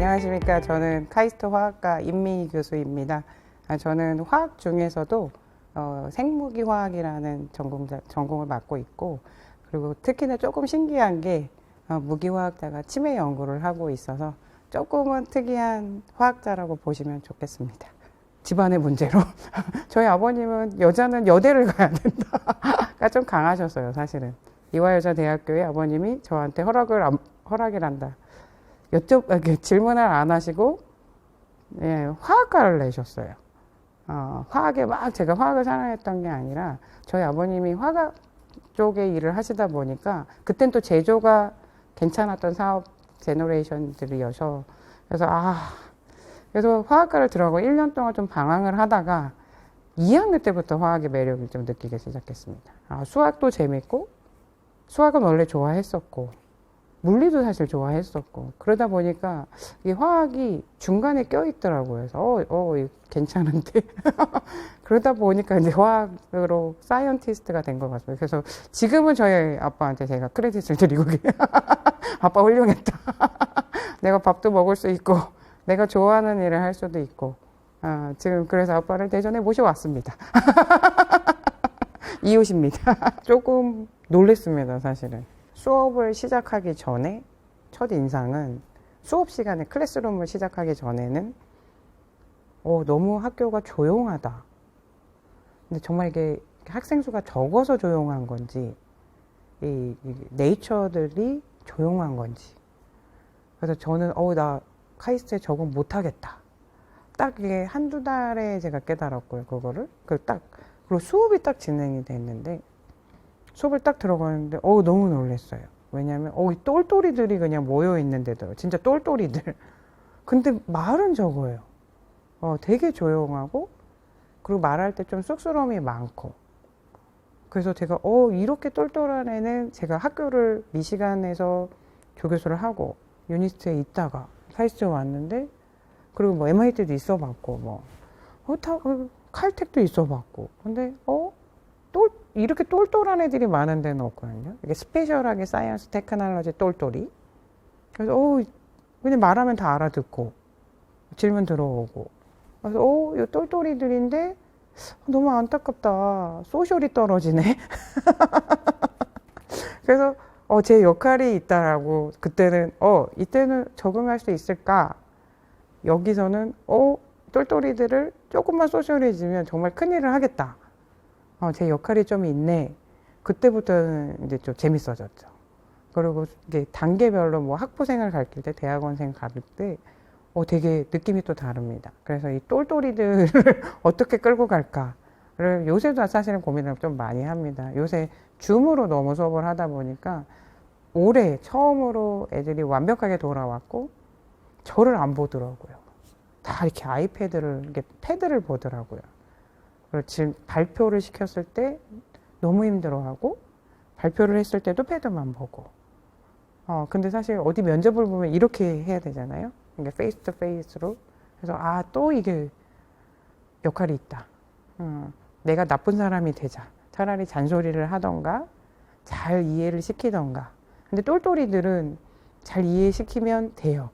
안녕하십니까. 저는 카이스트 화학과 임미희 교수입니다. 저는 화학 중에서도 생무기 화학이라는 전공을 맡고 있고, 그리고 특히나 조금 신기한 게 무기화학자가 치매 연구를 하고 있어서 조금은 특이한 화학자라고 보시면 좋겠습니다. 집안의 문제로 저희 아버님은 여자는 여대를 가야 된다가 좀 강하셨어요. 사실은 이화여자대학교의 아버님이 저한테 허락이란다 질문을 안 하시고 화학과를 내셨어요. 화학에 막 제가 화학을 사랑했던 게 아니라 저희 아버님이 화학 쪽에 일을 하시다 보니까 그땐 또 제조가 괜찮았던 사업 제너레이션들이어서 그래서 화학과를 들어가고 1년 동안 좀 방황을 하다가 2학년 때부터 화학의 매력을 좀 느끼기 시작했습니다. 수학도 재밌고, 수학은 원래 좋아했었고, 물리도 사실 좋아했었고, 그러다 보니까 이 화학이 중간에 껴있더라고요. 그래서 이거 괜찮은데 그러다 보니까 이제 화학으로 사이언티스트가 된 것 같습니다. 그래서 지금은 저희 아빠한테 제가 크레딧을 드리고 아빠 훌륭했다. 내가 밥도 먹을 수 있고 내가 좋아하는 일을 할 수도 있고, 지금 그래서 아빠를 대전에 모셔왔습니다. 이웃입니다. 조금 놀랬습니다, 사실은. 수업을 시작하기 전에 첫 인상은, 수업 시간에 클래스룸을 시작하기 전에는 너무 학교가 조용하다. 근데 정말 이게 학생 수가 적어서 조용한 건지, 이 네이처들이 조용한 건지. 그래서 저는 나 카이스트에 적응 못하겠다. 딱 이게 한두 달에 제가 깨달았고요, 그거를. 그리고 수업이 딱 진행이 됐는데, 수업을 딱 들어가는데, 너무 놀랐어요. 왜냐면, 이 똘똘이들이 그냥 모여 있는데도, 진짜 똘똘이들. 근데 말은 적어요. 되게 조용하고, 그리고 말할 때 좀 쑥스러움이 많고. 그래서 제가, 이렇게 똘똘한 애는 제가 학교를 미시간에서 조교수를 하고, 유니스트에 있다가, 카이스트에 왔는데, 그리고 뭐 MIT도 있어 봤고, 칼텍도 있어 봤고. 근데, 이렇게 똘똘한 애들이 많은 데는 없거든요. 이게 스페셜하게 사이언스 테크놀로지 똘똘이. 그래서, 그냥 말하면 다 알아듣고, 질문 들어오고. 그래서, 이 똘똘이들인데, 너무 안타깝다. 소셜이 떨어지네. 그래서, 제 역할이 있다라고, 그때는, 이때는 적응할 수 있을까? 여기서는, 똘똘이들을 조금만 소셜해지면 정말 큰일을 하겠다. 제 역할이 좀 있네. 그때부터는 이제 좀 재밌어졌죠. 그리고 이게 단계별로 뭐 학부생을 가르칠 때, 대학원생 가르칠 때, 되게 느낌이 또 다릅니다. 그래서 이 똘똘이들을 어떻게 끌고 갈까를 요새도 사실은 고민을 좀 많이 합니다. 요새 줌으로 너무 수업을 하다 보니까 올해 처음으로 애들이 완벽하게 돌아왔고, 저를 안 보더라고요. 다 이렇게 이렇게 패드를 보더라고요. 지금 발표를 시켰을 때 너무 힘들어하고, 발표를 했을 때도 패드만 보고. 근데 사실 어디 면접을 보면 이렇게 해야 되잖아요. 이게 페이스 투 페이스로. 그래서 또 이게 역할이 있다. 내가 나쁜 사람이 되자. 차라리 잔소리를 하던가 잘 이해를 시키던가. 근데 똘똘이들은 잘 이해시키면 돼요.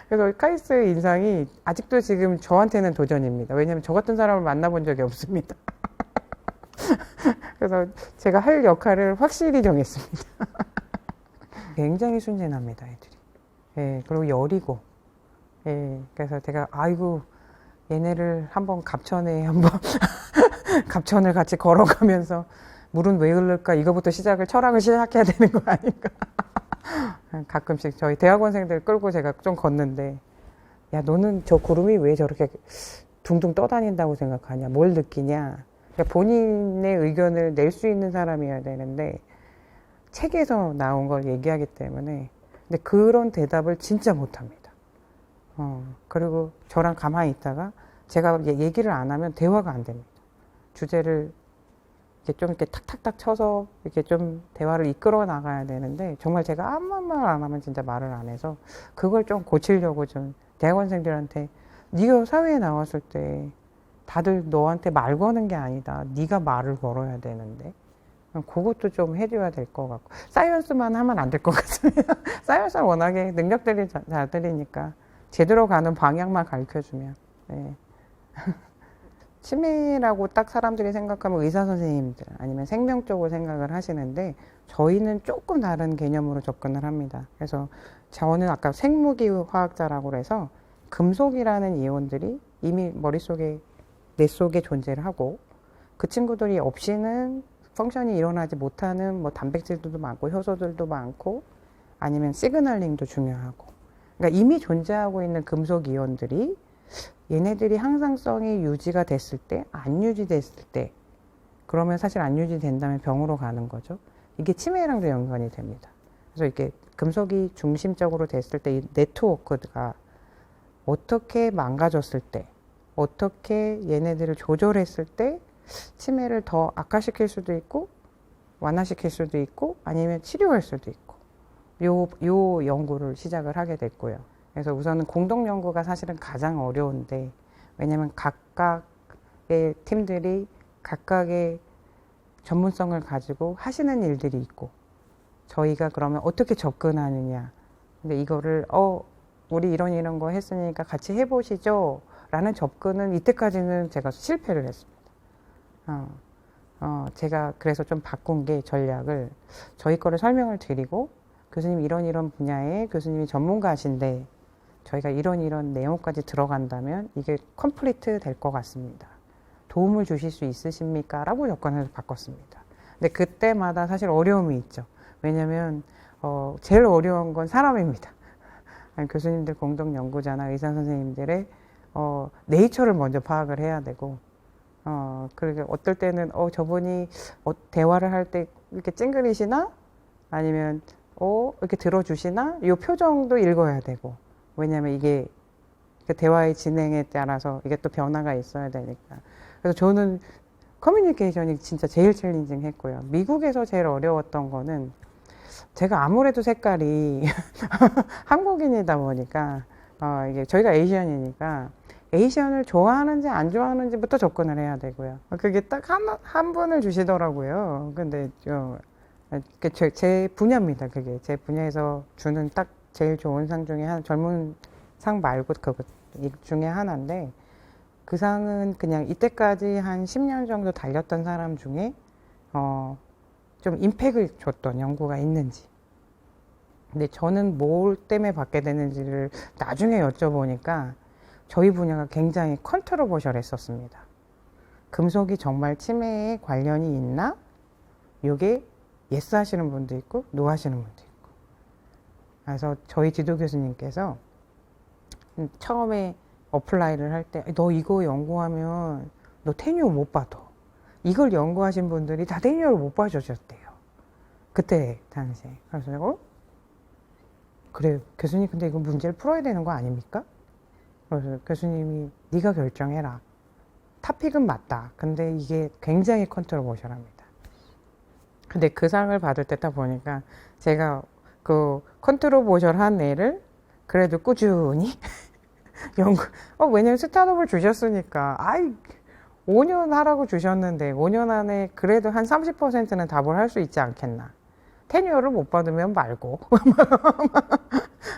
그래서 카이스트의 인상이 아직도 지금 저한테는 도전입니다. 왜냐하면 저 같은 사람을 만나본 적이 없습니다. 그래서 제가 할 역할을 확실히 정했습니다. 굉장히 순진합니다, 애들이. 그리고 여리고. 그래서 제가 얘네를 한번 갑천에 갑천을 같이 걸어가면서 물은 왜 흐를까? 이거부터 철학을 시작해야 되는 거 아닌가? 가끔씩 저희 대학원생들 끌고 제가 좀 걷는데, 야, 너는 저 구름이 왜 저렇게 둥둥 떠다닌다고 생각하냐? 뭘 느끼냐? 그러니까 본인의 의견을 낼 수 있는 사람이어야 되는데, 책에서 나온 걸 얘기하기 때문에, 근데 그런 대답을 진짜 못합니다. 그리고 저랑 가만히 있다가 제가 얘기를 안 하면 대화가 안 됩니다. 주제를 이렇게 탁탁탁 쳐서 이렇게 좀 대화를 이끌어 나가야 되는데, 정말 제가 아무 말 안 하면 진짜 말을 안 해서, 그걸 좀 고치려고 좀 대학원생들한테, 네가 사회에 나왔을 때 다들 너한테 말 거는 게 아니다. 네가 말을 걸어야 되는데. 그것도 좀 해줘야 될 것 같고, 사이언스만 하면 안 될 것 같습니다. 사이언스는 워낙에 능력들이 자들이니까 제대로 가는 방향만 가르쳐주면. 네. 치매라고 딱 사람들이 생각하면 의사 선생님들 아니면 생명 쪽으로 생각을 하시는데, 저희는 조금 다른 개념으로 접근을 합니다. 그래서 저는 아까 생무기 화학자라고 해서 금속이라는 이온들이 이미 머릿속에 뇌 속에 존재를 하고, 그 친구들이 없이는 펑션이 일어나지 못하는 뭐 단백질들도 많고 효소들도 많고 아니면 시그널링도 중요하고, 그러니까 이미 존재하고 있는 금속 이온들이 얘네들이 항상성이 유지가 됐을 때, 안 유지됐을 때, 그러면 사실 안 유지된다면 병으로 가는 거죠. 이게 치매랑도 연관이 됩니다. 그래서 이렇게 금속이 중심적으로 됐을 때 이 네트워크가 어떻게 망가졌을 때, 어떻게 얘네들을 조절했을 때 치매를 더 악화시킬 수도 있고 완화시킬 수도 있고 아니면 치료할 수도 있고, 요 연구를 시작을 하게 됐고요. 그래서 우선은 공동 연구가 사실은 가장 어려운데, 왜냐면 각각의 팀들이 각각의 전문성을 가지고 하시는 일들이 있고, 저희가 그러면 어떻게 접근하느냐. 근데 이거를 우리 이런 거 했으니까 같이 해보시죠 라는 접근은 이때까지는 제가 실패를 했습니다. 제가 그래서 좀 바꾼 게, 전략을 저희 거를 설명을 드리고, 교수님 이런 분야에 교수님이 전문가신데 저희가 이런 내용까지 들어간다면 이게 컴플리트 될 것 같습니다. 도움을 주실 수 있으십니까? 라고 접근을 바꿨습니다. 근데 그때마다 사실 어려움이 있죠. 왜냐면 제일 어려운 건 사람입니다. 교수님들 공동 연구자나 의사 선생님들의 네이처를 먼저 파악을 해야 되고, 그리고 어떨 때는 저분이 대화를 할 때 이렇게 찡그리시나 아니면 이렇게 들어주시나, 이 표정도 읽어야 되고, 왜냐면 이게 그 대화의 진행에 따라서 이게 또 변화가 있어야 되니까. 그래서 저는 커뮤니케이션이 진짜 제일 챌린징 했고요. 미국에서 제일 어려웠던 거는, 제가 아무래도 색깔이 한국인이다 보니까 이게 저희가 에이시안이니까 에이시안을 좋아하는지 안 좋아하는지부터 접근을 해야 되고요. 그게 딱 한 분을 주시더라고요. 근데 제 분야입니다. 그게 제 분야에서 주는 딱 제일 좋은 상 중에 젊은 상 말고 그것 중에 하나인데, 그 상은 그냥 이때까지 한 10년 정도 달렸던 사람 중에 좀 임팩을 줬던 연구가 있는지. 근데 저는 뭘 때문에 받게 되는지를 나중에 여쭤보니까 저희 분야가 굉장히 컨트로버셜했었습니다. 금속이 정말 치매에 관련이 있나? 이게 예스 하시는 분도 있고 노 하시는 분도 있고. 그래서 저희 지도 교수님께서 처음에 어플라이를 할 때, 너 이거 연구하면 너 테뉴어 못 받아. 이걸 연구하신 분들이 다 테뉴어를 못 받으셨대요. 그때 당시에. 그래서 내가 그래 교수님, 근데 이거 문제를 풀어야 되는 거 아닙니까? 그래서 교수님이 네가 결정해라. 타픽은 맞다. 근데 이게 굉장히 컨트로버셜합니다. 근데 그 상을 받을 때다 보니까 제가 그 컨트로버셜한 애를 그래도 꾸준히 연구, 왜냐면 스타트업을 주셨으니까, 5년 하라고 주셨는데 5년 안에 그래도 한 30%는 답을 할 수 있지 않겠나. 테뉴어를 못 받으면 말고.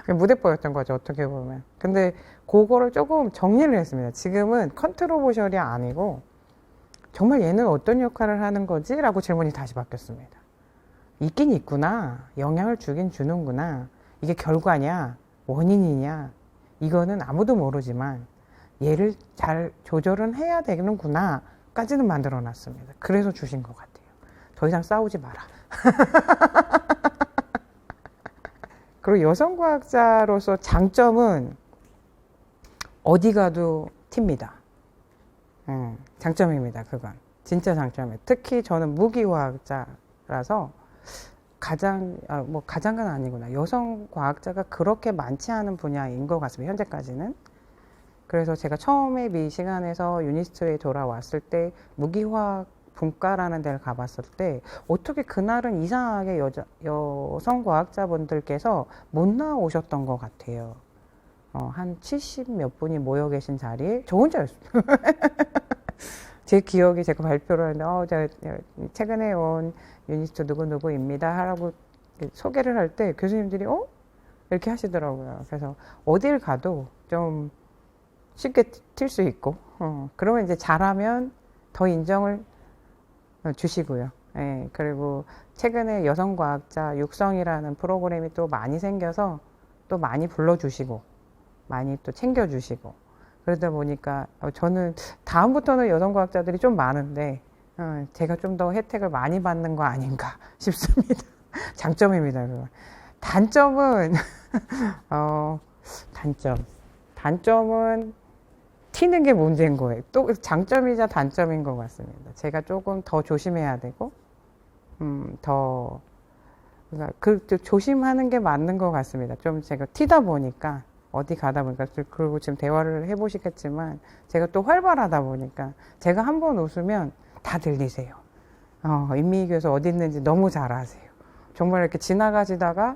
무대뽀였던 거죠, 어떻게 보면. 근데 그거를 조금 정리를 했습니다. 지금은 컨트로버셜이 아니고 정말 얘는 어떤 역할을 하는 거지? 라고 질문이 다시 바뀌었습니다. 있긴 있구나. 영향을 주긴 주는구나. 이게 결과냐? 원인이냐? 이거는 아무도 모르지만 얘를 잘 조절은 해야 되는구나 까지는 만들어 놨습니다. 그래서 주신 것 같아요. 더 이상 싸우지 마라. 그리고 여성과학자로서 장점은 어디 가도 팁니다. 장점입니다. 그건 진짜 장점이에요. 특히 저는 무기화학자라서 가장은 아니구나. 여성 과학자가 그렇게 많지 않은 분야인 것 같습니다. 현재까지는. 그래서 제가 처음에 미시간에서 유니스트에 돌아왔을 때 무기화학 분과라는 데를 가봤을 때 어떻게 그날은 이상하게 여성 과학자분들께서 못 나오셨던 것 같아요. 한 70 몇 분이 모여 계신 자리에 저 혼자였어요. 제 기억이 제가 발표를 하는데, 최근에 온 유니스트 누구누구입니다. 하라고 소개를 할 때 교수님들이, 이렇게 하시더라고요. 그래서 어딜 가도 좀 쉽게 튈 수 있고, 그러면 이제 잘하면 더 인정을 주시고요. 예, 그리고 최근에 여성과학자 육성이라는 프로그램이 또 많이 생겨서 또 많이 불러주시고, 많이 또 챙겨주시고, 그러다 보니까 저는 다음부터는 여성과학자들이 좀 많은데, 제가 좀 더 혜택을 많이 받는 거 아닌가 싶습니다. 장점입니다, 그거. 단점은, 단점은 튀는 게 문제인 거예요. 또 장점이자 단점인 것 같습니다. 제가 조금 더 조심해야 되고, 그러니까 조심하는 게 맞는 것 같습니다. 좀 제가 튀다 보니까, 어디 가다 보니까, 그리고 지금 대화를 해보시겠지만, 제가 또 활발하다 보니까, 제가 한번 웃으면 다 들리세요. 인미교에서 어디 있는지 너무 잘 아세요. 정말 이렇게 지나가시다가,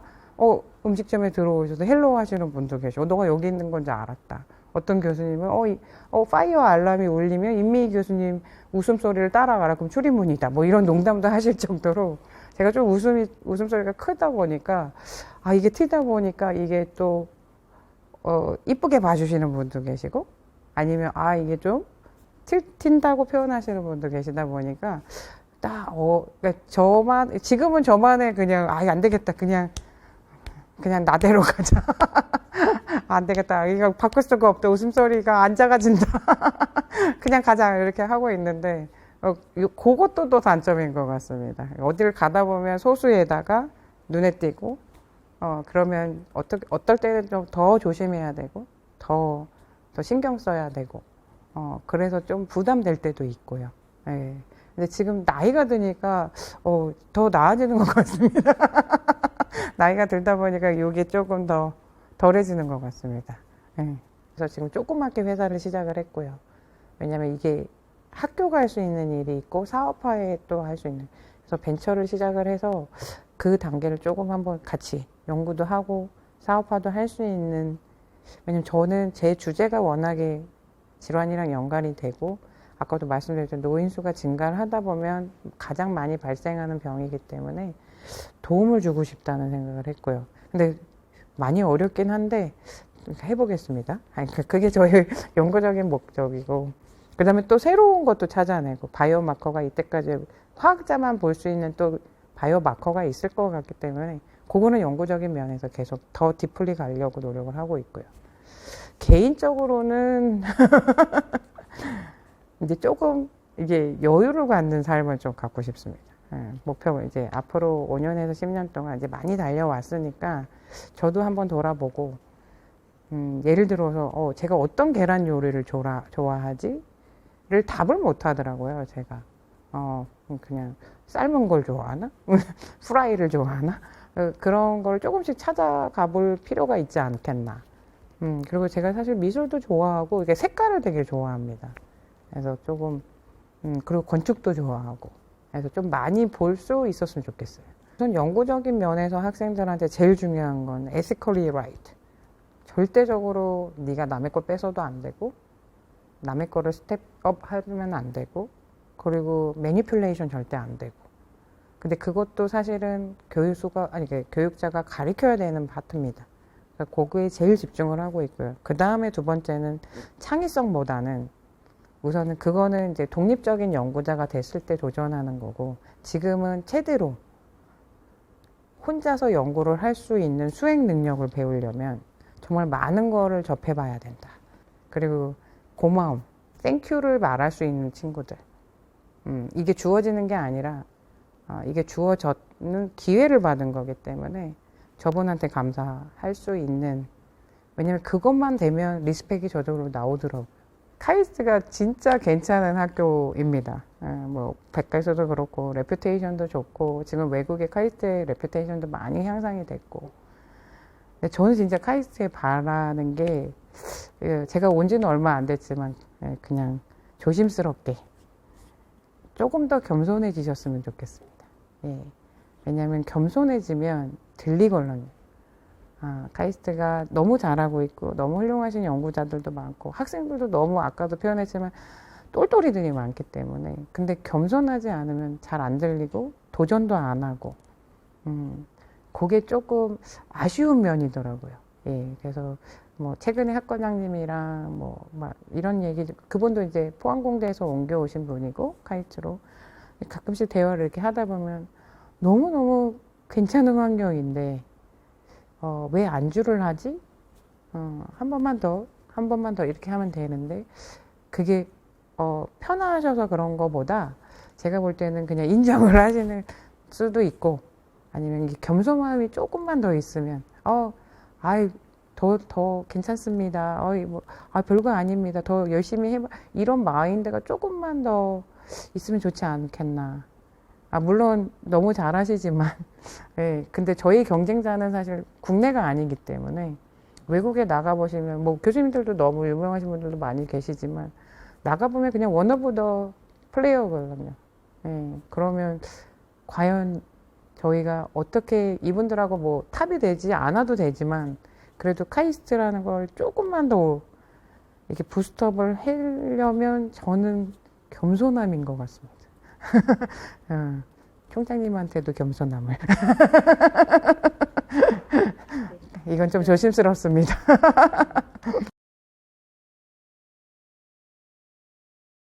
음식점에 들어오셔서 헬로우 하시는 분도 계시고, 너가 여기 있는 건지 알았다. 어떤 교수님은, 파이어 알람이 울리면 임미희 교수님 웃음소리를 따라가라. 그럼 출입문이다. 뭐 이런 농담도 하실 정도로, 제가 좀 웃음소리가 크다 보니까, 이게 튀다 보니까 이게 또, 이쁘게 봐주시는 분도 계시고, 아니면, 이게 좀 튄다고 표현하시는 분도 계시다 보니까, 그러니까 지금은 저만의 그냥, 안 되겠다. 그냥 나대로 가자. 안 되겠다. 이거 바꿀 수가 없다. 웃음소리가 안 작아진다. 그냥 가자. 이렇게 하고 있는데, 그것도 또 단점인 것 같습니다. 어디를 가다 보면 소수에다가 눈에 띄고, 그러면 어떨 때는 좀 더 조심해야 되고, 더 신경 써야 되고, 그래서 좀 부담될 때도 있고요. 예. 근데 지금 나이가 드니까, 더 나아지는 것 같습니다. 나이가 들다 보니까 이게 조금 더 덜해지는 것 같습니다. 예. 그래서 지금 조그맣게 회사를 시작을 했고요. 왜냐면 이게 학교가 할 수 있는 일이 있고 사업화에 또 할 수 있는. 그래서 벤처를 시작을 해서 그 단계를 조금 한번 같이 연구도 하고 사업화도 할 수 있는. 왜냐면 저는 제 주제가 워낙에 질환이랑 연관이 되고 아까도 말씀드렸지만 노인수가 증가를 하다 보면 가장 많이 발생하는 병이기 때문에 도움을 주고 싶다는 생각을 했고요. 근데 많이 어렵긴 한데 해보겠습니다. 그게 저의 연구적인 목적이고, 그 다음에 또 새로운 것도 찾아내고, 바이오마커가 이때까지 화학자만 볼 수 있는 또 바이오마커가 있을 것 같기 때문에 그거는 연구적인 면에서 계속 더 디플리 가려고 노력을 하고 있고요. 개인적으로는 이제 조금 이게 여유를 갖는 삶을 좀 갖고 싶습니다. 목표가 이제 앞으로 5년에서 10년 동안 이제 많이 달려왔으니까 저도 한번 돌아보고, 예를 들어서, 제가 어떤 계란 요리를 좋아하지? 를 답을 못 하더라고요, 제가. 그냥 삶은 걸 좋아하나? 프라이를 좋아하나? 그런 걸 조금씩 찾아가 볼 필요가 있지 않겠나. 그리고 제가 사실 미술도 좋아하고, 이게 색깔을 되게 좋아합니다. 그래서 조금, 그리고 건축도 좋아하고. 그래서 좀 많이 볼 수 있었으면 좋겠어요. 우선 연구적인 면에서 학생들한테 제일 중요한 건 ethically right. 절대적으로 네가 남의 거 뺏어도 안 되고, 남의 거를 스텝업 하면 안 되고, 그리고 매니플레이션 절대 안 되고. 근데 그것도 사실은 교육자가 가르쳐야 되는 파트입니다. 그러니까 거기에 제일 집중을 하고 있고요. 그 다음에 두 번째는 창의성보다는 우선은 그거는 이제 독립적인 연구자가 됐을 때 도전하는 거고, 지금은 최대로 혼자서 연구를 할 수 있는 수행 능력을 배우려면 정말 많은 거를 접해봐야 된다. 그리고 고마움, 땡큐를 말할 수 있는 친구들. 이게 주어지는 게 아니라 이게 주어졌는 기회를 받은 거기 때문에 저분한테 감사할 수 있는. 왜냐면 그것만 되면 리스펙이 저절로 나오더라고요. 카이스트가 진짜 괜찮은 학교입니다. 뭐 백과에서도 그렇고 레퓨테이션도 좋고, 지금 외국의 카이스트의 레퓨테이션도 많이 향상이 됐고. 근데 저는 진짜 카이스트에 바라는 게, 제가 온 지는 얼마 안 됐지만 그냥 조심스럽게 조금 더 겸손해지셨으면 좋겠습니다. 왜냐하면 겸손해지면 들리거든요. 카이스트가 너무 잘하고 있고 너무 훌륭하신 연구자들도 많고 학생들도 너무, 아까도 표현했지만 똘똘이들이 많기 때문에. 근데 겸손하지 않으면 잘 안 들리고 도전도 안 하고, 그게 조금 아쉬운 면이더라고요. 예, 그래서 뭐 최근에 학과장님이랑 뭐 막 이런 얘기, 그분도 이제 포항공대에서 옮겨오신 분이고 카이트로 가끔씩 대화를 이렇게 하다 보면 너무너무 괜찮은 환경인데 왜 안주를 하지? 한 번만 더 이렇게 하면 되는데 그게 편하셔서 그런 거보다 제가 볼 때는 그냥 인정을 하시는 수도 있고 아니면 이게 겸손함이 조금만 더 있으면 아이 더 괜찮습니다. 별거 아닙니다. 더 열심히 해봐. 이런 마인드가 조금만 더 있으면 좋지 않겠나. 물론 너무 잘하시지만, 예, 근데 저희 경쟁자는 사실 국내가 아니기 때문에 외국에 나가보시면, 뭐 교수님들도 너무 유명하신 분들도 많이 계시지만, 나가보면 그냥 원 오브 더 플레이어거든요. 예, 그러면 과연 저희가 어떻게 이분들하고 뭐 탑이 되지 않아도 되지만, 그래도 카이스트라는 걸 조금만 더 이렇게 부스트업을 하려면 저는 겸손함인 것 같습니다. 총장님한테도 겸손함을. 이건 좀 조심스럽습니다.